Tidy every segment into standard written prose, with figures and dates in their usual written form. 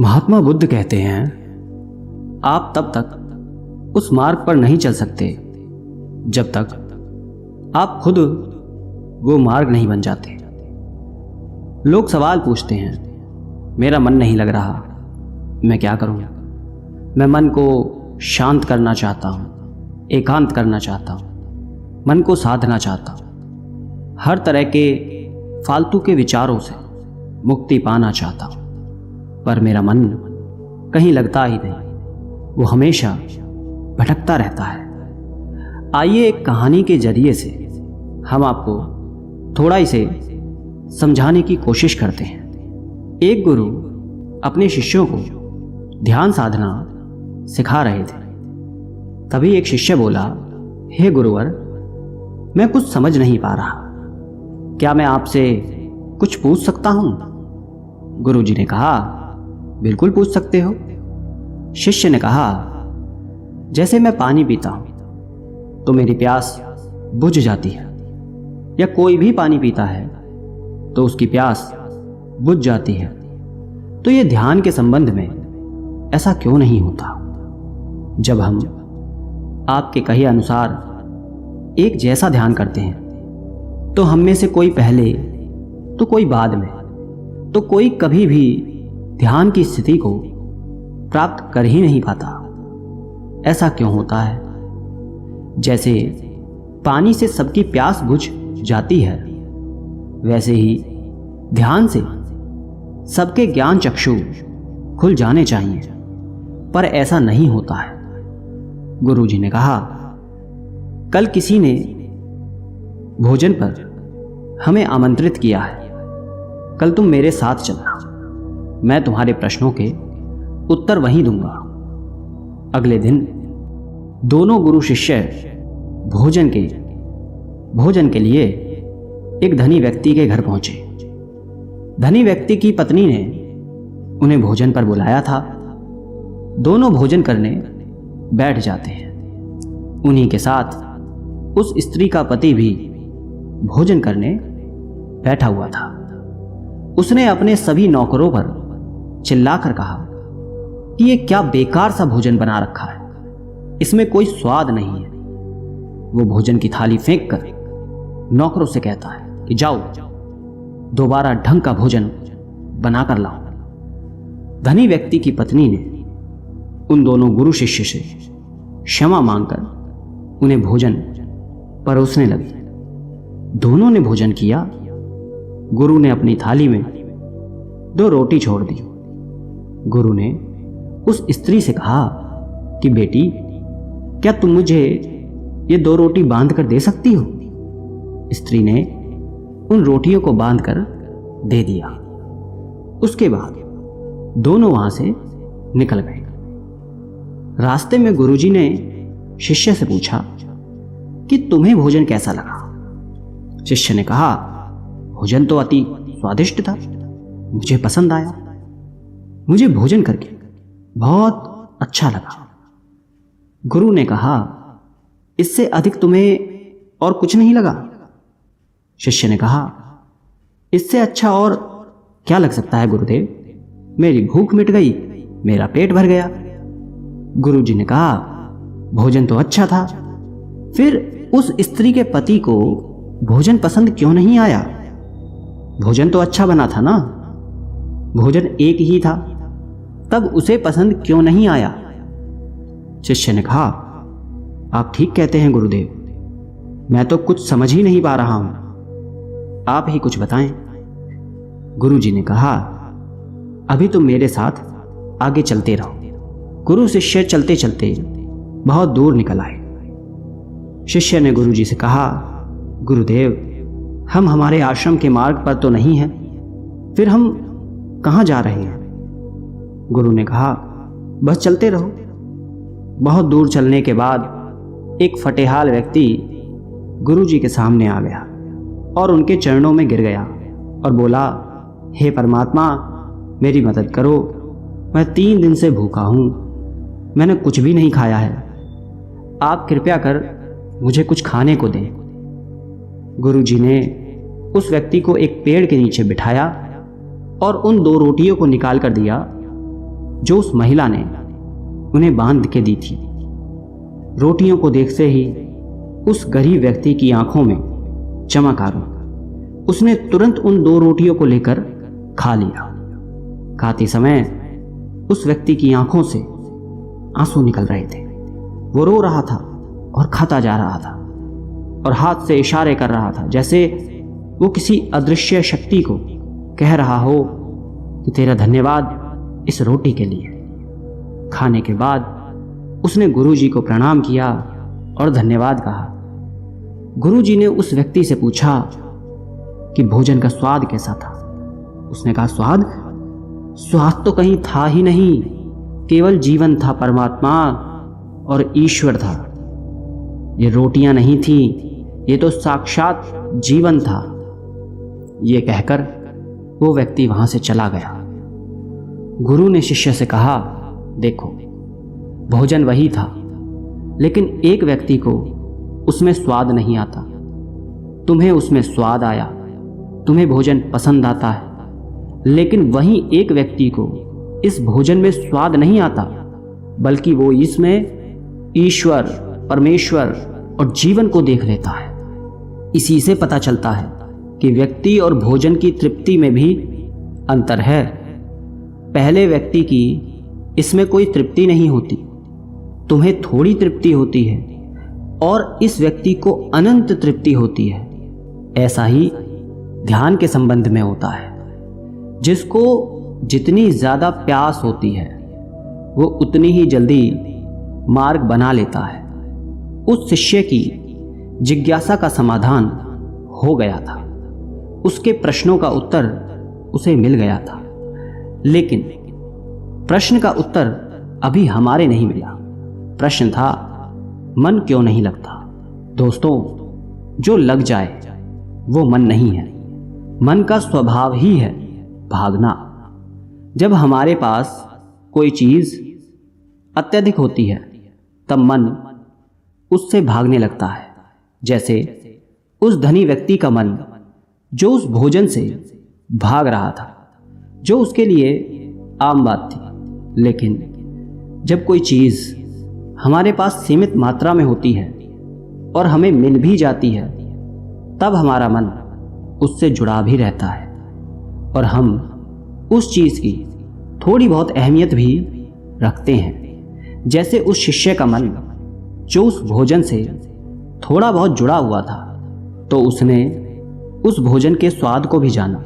महात्मा बुद्ध कहते हैं, आप तब तक उस मार्ग पर नहीं चल सकते जब तक आप खुद वो मार्ग नहीं बन जाते। लोग सवाल पूछते हैं, मेरा मन नहीं लग रहा, मैं क्या करूं? मैं मन को शांत करना चाहता हूं, एकांत करना चाहता हूं, मन को साधना चाहता हूं, हर तरह के फालतू के विचारों से मुक्ति पाना चाहता हूं, पर मेरा मन कहीं लगता ही नहीं, वो हमेशा भटकता रहता है। आइए एक कहानी के जरिए से हम आपको थोड़ा इसे समझाने की कोशिश करते हैं। एक गुरु अपने शिष्यों को ध्यान साधना सिखा रहे थे। तभी एक शिष्य बोला, हे गुरुवर, मैं कुछ समझ नहीं पा रहा, क्या मैं आपसे कुछ पूछ सकता हूं? गुरुजी ने कहा, बिल्कुल पूछ सकते हो। शिष्य ने कहा, जैसे मैं पानी पीता हूं तो मेरी प्यास बुझ जाती है, या कोई भी पानी पीता है तो उसकी प्यास बुझ जाती है, तो ये ध्यान के संबंध में ऐसा क्यों नहीं होता? जब हम आपके कहे अनुसार एक जैसा ध्यान करते हैं तो हम में से कोई पहले तो कोई बाद में तो कोई कभी भी ध्यान की स्थिति को प्राप्त कर ही नहीं पाता। ऐसा क्यों होता है? जैसे पानी से सबकी प्यास बुझ जाती है, वैसे ही ध्यान से सबके ज्ञान चक्षु खुल जाने चाहिए, पर ऐसा नहीं होता है। गुरुजी ने कहा, कल किसी ने भोजन पर हमें आमंत्रित किया है, कल तुम मेरे साथ चलना, मैं तुम्हारे प्रश्नों के उत्तर वहीं दूंगा। अगले दिन दोनों गुरु शिष्य भोजन के लिए एक धनी व्यक्ति के घर पहुंचे। धनी व्यक्ति की पत्नी ने उन्हें भोजन पर बुलाया था। दोनों भोजन करने बैठ जाते हैं। उन्हीं के साथ उस स्त्री का पति भी भोजन करने बैठा हुआ था। उसने अपने सभी नौकरों पर चिल्लाकर कहा कि ये क्या बेकार सा भोजन बना रखा है, इसमें कोई स्वाद नहीं है। वो भोजन की थाली फेंक कर नौकरों से कहता है कि जाओ, दोबारा ढंग का भोजन बनाकर लाओ। धनी व्यक्ति की पत्नी ने उन दोनों गुरु शिष्य से क्षमा मांगकर उन्हें भोजन परोसने लगी। दोनों ने भोजन किया। गुरु ने अपनी थाली में 2 रोटी छोड़ दी। गुरु ने उस स्त्री से कहा कि बेटी, क्या तुम मुझे ये 2 रोटी बांध कर दे सकती हो? स्त्री ने उन रोटियों को बांध कर दे दिया। उसके बाद दोनों वहां से निकल गए। रास्ते में गुरुजी ने शिष्य से पूछा कि तुम्हें भोजन कैसा लगा? शिष्य ने कहा, भोजन तो अति स्वादिष्ट था, मुझे पसंद आया, मुझे भोजन करके बहुत अच्छा लगा। गुरु ने कहा, इससे अधिक तुम्हें और कुछ नहीं लगा? शिष्य ने कहा, इससे अच्छा और क्या लग सकता है गुरुदेव? मेरी भूख मिट गई, मेरा पेट भर गया। गुरुजी ने कहा, भोजन तो अच्छा था, फिर उस स्त्री के पति को भोजन पसंद क्यों नहीं आया? भोजन तो अच्छा बना था ना, भोजन एक ही था, तब उसे पसंद क्यों नहीं आया? शिष्य ने कहा, आप ठीक कहते हैं गुरुदेव, मैं तो कुछ समझ ही नहीं पा रहा हूं, आप ही कुछ बताएं। गुरुजी ने कहा, अभी तुम मेरे साथ आगे चलते रहो। गुरु शिष्य चलते चलते बहुत दूर निकल आए। शिष्य ने गुरुजी से कहा, गुरुदेव, हम हमारे आश्रम के मार्ग पर तो नहीं हैं, फिर हम कहाँ जा रहे हैं? गुरु ने कहा, बस चलते रहो। बहुत दूर चलने के बाद एक फटेहाल व्यक्ति गुरुजी के सामने आ गया और उनके चरणों में गिर गया और बोला, हे परमात्मा, मेरी मदद करो, मैं 3 दिन से भूखा हूँ, मैंने कुछ भी नहीं खाया है, आप कृपया कर मुझे कुछ खाने को दें। गुरुजी ने उस व्यक्ति को एक पेड़ के नीचे बिठाया और उन 2 रोटियों को निकाल कर दिया जो उस महिला ने उन्हें बांध के दी थी। रोटियों को देखते ही उस गरीब व्यक्ति की आंखों में चमक आ गई। उसने तुरंत उन 2 रोटियों को लेकर खा लिया। खाते समय उस व्यक्ति की आंखों से आंसू निकल रहे थे। वो रो रहा था और खाता जा रहा था और हाथ से इशारे कर रहा था, जैसे वो किसी अदृश्य शक्ति को कह रहा हो कि तेरा धन्यवाद इस रोटी के लिए। खाने के बाद उसने गुरुजी को प्रणाम किया और धन्यवाद कहा। गुरुजी ने उस व्यक्ति से पूछा कि भोजन का स्वाद कैसा था। उसने कहा, स्वाद तो कहीं था ही नहीं, केवल जीवन था, परमात्मा और ईश्वर था। ये रोटियां नहीं थी, ये तो साक्षात जीवन था। ये कहकर वो व्यक्ति वहां से चला गया। गुरु ने शिष्य से कहा, देखो भोजन वही था, लेकिन एक व्यक्ति को उसमें स्वाद नहीं आता। तुम्हें उसमें स्वाद आया, तुम्हें भोजन पसंद आता है, लेकिन वहीं एक व्यक्ति को इस भोजन में स्वाद नहीं आता, बल्कि वो इसमें ईश्वर, परमेश्वर और जीवन को देख लेता है। इसी से पता चलता है कि व्यक्ति और भोजन की तृप्ति में भी अंतर है। पहले व्यक्ति की इसमें कोई तृप्ति नहीं होती, तुम्हें थोड़ी तृप्ति होती है, और इस व्यक्ति को अनंत तृप्ति होती है। ऐसा ही ध्यान के संबंध में होता है। जिसको जितनी ज़्यादा प्यास होती है वो उतनी ही जल्दी मार्ग बना लेता है। उस शिष्य की जिज्ञासा का समाधान हो गया था, उसके प्रश्नों का उत्तर उसे मिल गया था, लेकिन प्रश्न का उत्तर अभी हमारे नहीं मिला। प्रश्न था, मन क्यों नहीं लगता? दोस्तों, जो लग जाए वो मन नहीं है। मन का स्वभाव ही है भागना। जब हमारे पास कोई चीज अत्यधिक होती है तब मन उससे भागने लगता है। जैसे उस धनी व्यक्ति का मन जो उस भोजन से भाग रहा था, जो उसके लिए आम बात थी। लेकिन जब कोई चीज हमारे पास सीमित मात्रा में होती है और हमें मिल भी जाती है, तब हमारा मन उससे जुड़ा भी रहता है और हम उस चीज की थोड़ी बहुत अहमियत भी रखते हैं। जैसे उस शिष्य का मन जो उस भोजन से थोड़ा बहुत जुड़ा हुआ था, तो उसने उस भोजन के स्वाद को भी जाना।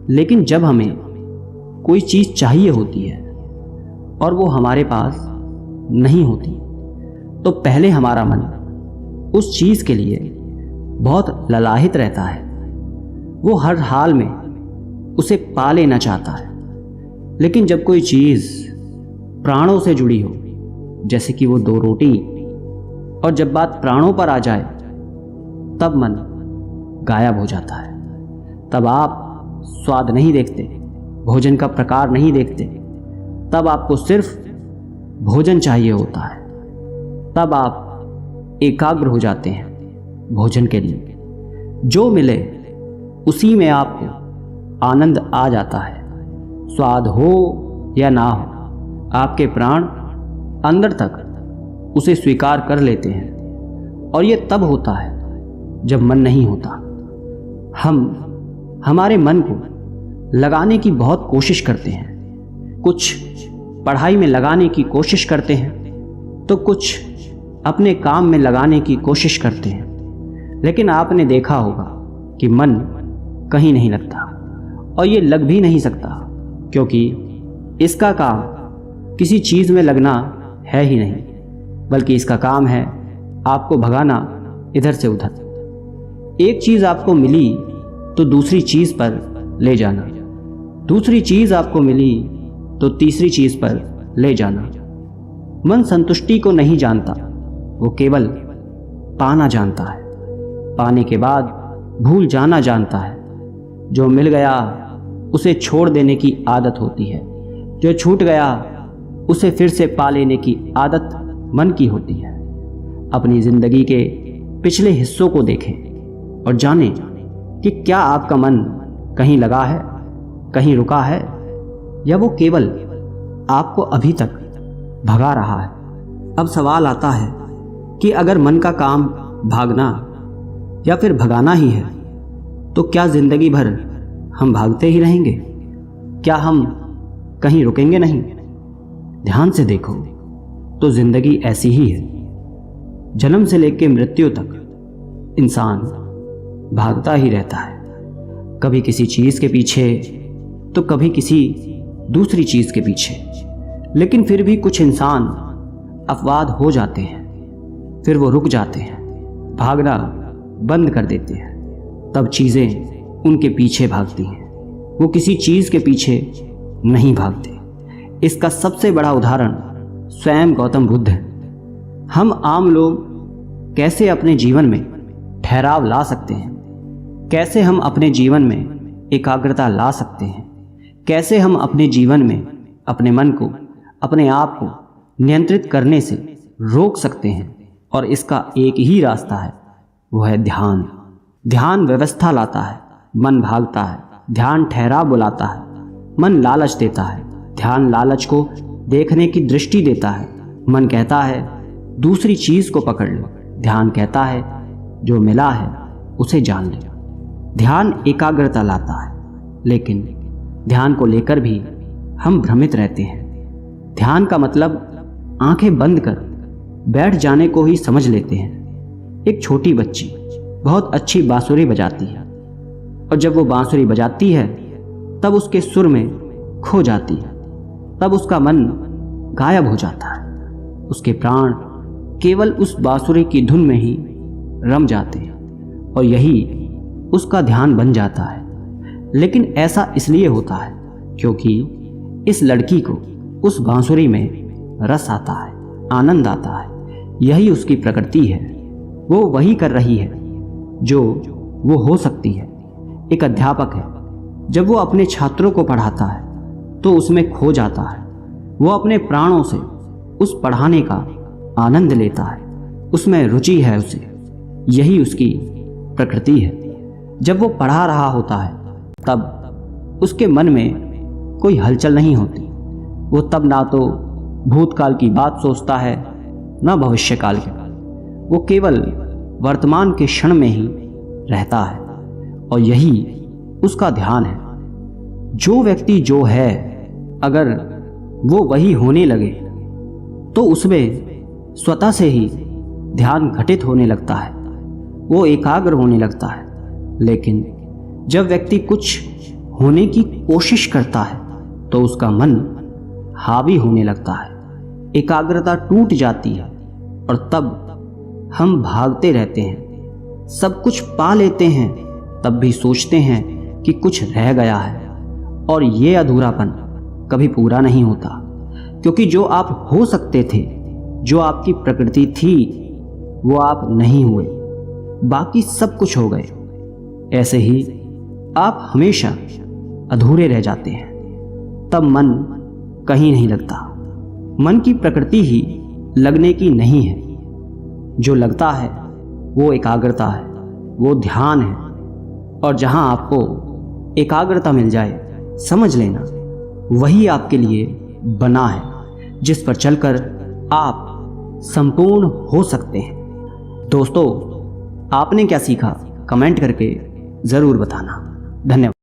लेकिन जब हमें कोई चीज चाहिए होती है और वो हमारे पास नहीं होती, तो पहले हमारा मन उस चीज के लिए बहुत ललाहित रहता है। वो हर हाल में उसे पा लेना चाहता है। लेकिन जब कोई चीज प्राणों से जुड़ी हो, जैसे कि वो 2 रोटी, और जब बात प्राणों पर आ जाए, तब मन गायब हो जाता है। तब आप स्वाद नहीं देखते, भोजन का प्रकार नहीं देखते, तब आपको सिर्फ भोजन चाहिए होता है। तब आप एकाग्र हो जाते हैं भोजन के लिए। जो मिले उसी में आपको आनंद आ जाता है। स्वाद हो या ना हो, आपके प्राण अंदर तक उसे स्वीकार कर लेते हैं। और ये तब होता है जब मन नहीं होता। हम हमारे मन को लगाने की बहुत कोशिश करते हैं। कुछ पढ़ाई में लगाने की कोशिश करते हैं, तो कुछ अपने काम में लगाने की कोशिश करते हैं। लेकिन आपने देखा होगा कि मन कहीं नहीं लगता, और ये लग भी नहीं सकता, क्योंकि इसका काम किसी चीज़ में लगना है ही नहीं, बल्कि इसका काम है आपको भगाना इधर से उधर। एक चीज़ आपको मिली तो दूसरी चीज़ पर ले जाना, दूसरी चीज़ आपको मिली तो तीसरी चीज़ पर ले जाना। मन संतुष्टि को नहीं जानता, वो केवल पाना जानता है। पाने के बाद भूल जाना जानता है। जो मिल गया उसे छोड़ देने की आदत होती है, जो छूट गया उसे फिर से पा लेने की आदत मन की होती है। अपनी जिंदगी के पिछले हिस्सों को देखें और जानें कि क्या आपका मन कहीं लगा है, कहीं रुका है, या वो केवल आपको अभी तक भगा रहा है। अब सवाल आता है कि अगर मन का काम भागना या फिर भगाना ही है तो क्या जिंदगी भर हम भागते ही रहेंगे? क्या हम कहीं रुकेंगे नहीं? ध्यान से देखो तो जिंदगी ऐसी ही है। जन्म से लेकर मृत्यु तक इंसान भागता ही रहता है, कभी किसी चीज के पीछे तो कभी किसी दूसरी चीज के पीछे। लेकिन फिर भी कुछ इंसान अपवाद हो जाते हैं, फिर वो रुक जाते हैं, भागना बंद कर देते हैं। तब चीजें उनके पीछे भागती हैं, वो किसी चीज के पीछे नहीं भागते। इसका सबसे बड़ा उदाहरण स्वयं गौतम बुद्ध है। हम आम लोग कैसे अपने जीवन में ठहराव ला सकते हैं, कैसे हम अपने जीवन में एकाग्रता ला सकते हैं, कैसे हम अपने जीवन में अपने मन को, अपने आप को नियंत्रित करने से रोक सकते हैं। और इसका एक ही रास्ता है, वो है ध्यान। ध्यान व्यवस्था लाता है, मन भागता है। ध्यान ठहराव बुलाता है, मन लालच देता है। ध्यान लालच को देखने की दृष्टि देता है। मन कहता है दूसरी चीज को पकड़ लो, ध्यान कहता है जो मिला है उसे जान ले। ध्यान एकाग्रता लाता है, लेकिन ध्यान को लेकर भी हम भ्रमित रहते हैं। ध्यान का मतलब आंखें बंद कर बैठ जाने को ही समझ लेते हैं। एक छोटी बच्ची बहुत अच्छी बांसुरी बजाती है, और जब वो बांसुरी बजाती है तब उसके सुर में खो जाती है, तब उसका मन गायब हो जाता है। उसके प्राण केवल उस बांसुरी की धुन में ही रम जाते हैं, और यही उसका ध्यान बन जाता है। लेकिन ऐसा इसलिए होता है क्योंकि इस लड़की को उस बांसुरी में रस आता है, आनंद आता है। यही उसकी प्रकृति है। वो वही कर रही है जो वो हो सकती है। एक अध्यापक है, जब वो अपने छात्रों को पढ़ाता है तो उसमें खो जाता है। वो अपने प्राणों से उस पढ़ाने का आनंद लेता है, उसमें रुचि है उसे। यही उसकी प्रकृति है। जब वो पढ़ा रहा होता है तब उसके मन में कोई हलचल नहीं होती। वो तब ना तो भूतकाल की बात सोचता है, ना भविष्यकाल की। वो केवल वर्तमान के क्षण में ही रहता है, और यही उसका ध्यान है। जो व्यक्ति जो है, अगर वो वही होने लगे तो उसमें स्वतः से ही ध्यान घटित होने लगता है, वो एकाग्र होने लगता है। लेकिन जब व्यक्ति कुछ होने की कोशिश करता है तो उसका मन हावी होने लगता है, एकाग्रता टूट जाती है, और तब हम भागते रहते हैं। सब कुछ पा लेते हैं, तब भी सोचते हैं कि कुछ रह गया है, और ये अधूरापन कभी पूरा नहीं होता। क्योंकि जो आप हो सकते थे, जो आपकी प्रकृति थी, वो आप नहीं हुए, बाकी सब कुछ हो गए। ऐसे ही आप हमेशा अधूरे रह जाते हैं, तब मन कहीं नहीं लगता। मन की प्रकृति ही लगने की नहीं है। जो लगता है वो एकाग्रता है, वो ध्यान है। और जहां आपको एकाग्रता मिल जाए, समझ लेना वही आपके लिए बना है, जिस पर चलकर आप संपूर्ण हो सकते हैं। दोस्तों, आपने क्या सीखा कमेंट करके ज़रूर बताना। धन्यवाद।